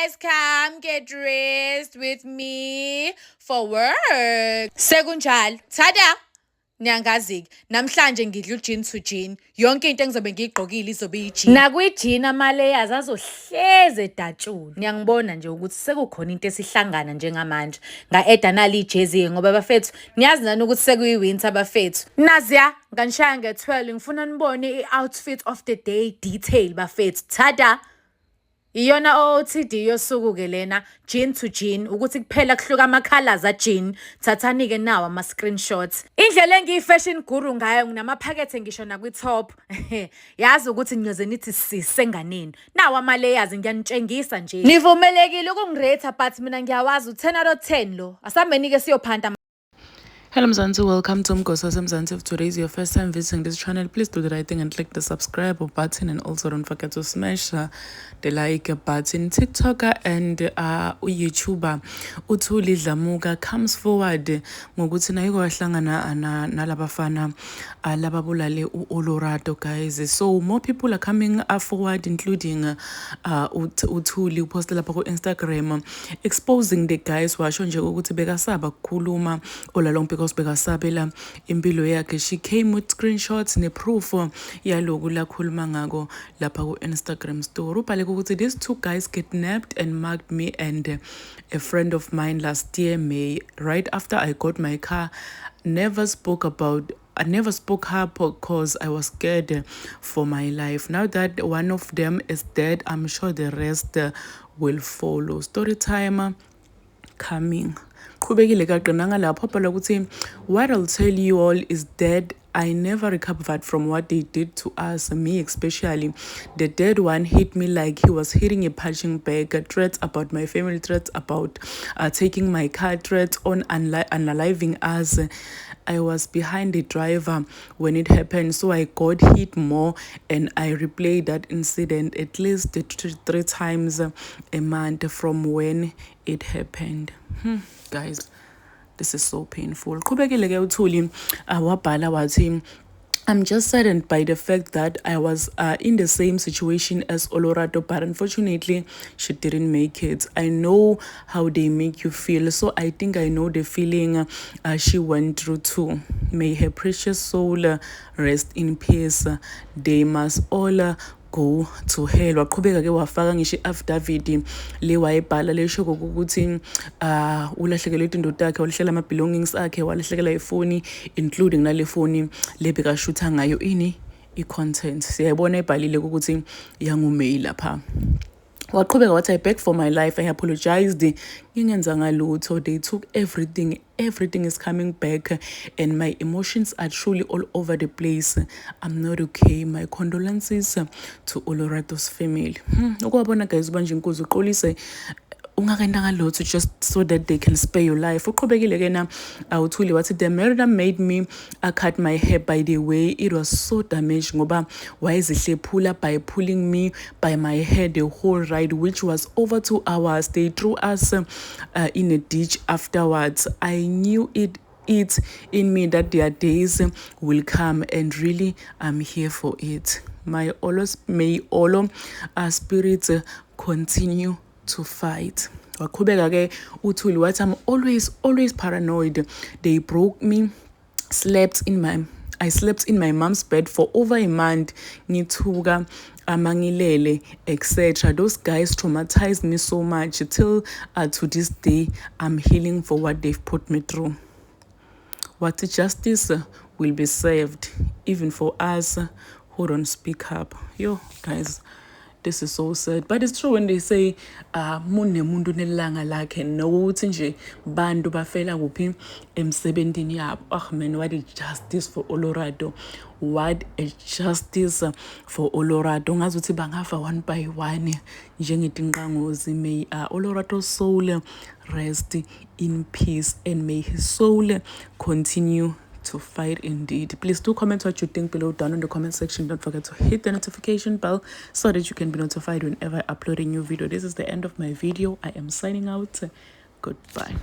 guys, come get dressed with me for work. Sekunjalo. Tada. Nyangazi-ke namhlanje ngidla ujin to jean. Yonke into engizobe ngiyigqokile izobe iyijini. Nakwi-jean ama-layers azohleze edatshulu. Ngiyangibona nje ukuthi sekukhona into esihlangana njengamanje. Nga-eda nali ijezi ngoba bafethu niyazi nani ukuthi sekuyi-winter bafethu. Naziya nganishaya nge-12 ngifuna nibone i-outfit of the day detail bafethu. Tada. Iyona OOTD yosuku-ke lena, jean to jean, ukuthi kuphela kuhluka ama-colours a-jean. Thathani-ke nawo ama-screenshots. Indlela engiyi-fashion guru ngayo nginamaphakethe ngisho nakwi-top. Yazi ukuthi niyoze nithi sisenganeni. Nawo ama-layers ngiyanitshengisa nje. Nivumelekile ukungirate but mina ngiyawazi u-10 out of 10 lo. Asambeni-ke siyophanda. Hello Mzansi, welcome to Mgosa Mzansi. If today is your first time visiting this channel, please do the right thing and click the subscribe button, and also don't forget to smash the like button. TikToker and YouTuber Uthuli Dlamuka comes forward ngokuthi naye kwahlangana nalabafana lababulale uOlorado guys. So more people are coming forward, including Uthuli uposted lapha ku Instagram exposing the guys washo nje ukuthi bekasaba ukukhuluma all along because bekasabela impilo yakhe. She came with screenshots ne-proof yaloku lakhuluma ngako lapha ku Instagram story. Ubhale ukuthi these two guys kidnapped and mugged me and a friend of mine last year May, right after I got my car. I never spoke her because I was scared for my life. Now that one of them is dead, I'm sure the rest will follow. Story time coming. What I'll tell you all is that I never recovered from what they did to us, me especially. The dead one hit me like he was hitting a punching bag. Threats about my family, threats about taking my car, threats on unaliving us. I was behind the driver when it happened, so I got hit more, and I replayed that incident at least 3 times a month from when it happened. Guys, this is so painful. I'm just saddened by the fact that I was in the same situation as Olorado, but unfortunately, she didn't make it. I know how they make you feel, so I think I know the feeling she went through too. May her precious soul rest in peace. They must all go to hell. Waqhubeka ke wafaka ngisho i-affidavit le wayebhala lesho ukuthi ulahlekelwe indoda yakhe, walahlela ama belongings akhe, walahlekela ifoni including nale foni le bekashutha ngayo i-content. Siyayibona ebhalile ukuthi yanguMay lapha. Waqhubeka wathi, I begged for my life, I apologized, ngingenzanga lutho. They took everything is coming back and my emotions are truly all over the place. I'm not okay. My condolences to Olorado's family. Ukwabona guys manje inkozi uqolise ungakendanga lutho just so that they can spare your life. Uqhubekile ke na Uthuli wathi the murder made me cut my hair. By the way, it was so damaged ngoba wayezihlephula by pulling me by my hair the whole ride, which was over 2 hours. They threw us in a ditch afterwards. I knew it in me that their days will come, and really I'm here for it. May all spirits continue to fight. Waqhubeka ke Uthuli wathi I'm always paranoid. They broke me. I slept in my mom's bed for over a month. Ngithuka amangilele, etc. Those guys traumatized me so much till to this day I'm healing for what they've put me through. What justice will be served even for us who don't speak up. Yo guys, this is so sad, but it's true when they say mundu nelanga lakhe nokuthi nje bantu bafela kuphi emsebentini yabo. Oh man, what a justice for Olorado. What a justice for Olorado. Ngazuthi bangafa one by one njengetinqangozi. May Olorado's soul rest in peace, and may his soul continue to fight indeed. Please do comment what you think below down in the comment section. Don't forget to hit the notification bell so that you can be notified whenever I upload a new video. This is the end of my video. I am signing out. Goodbye.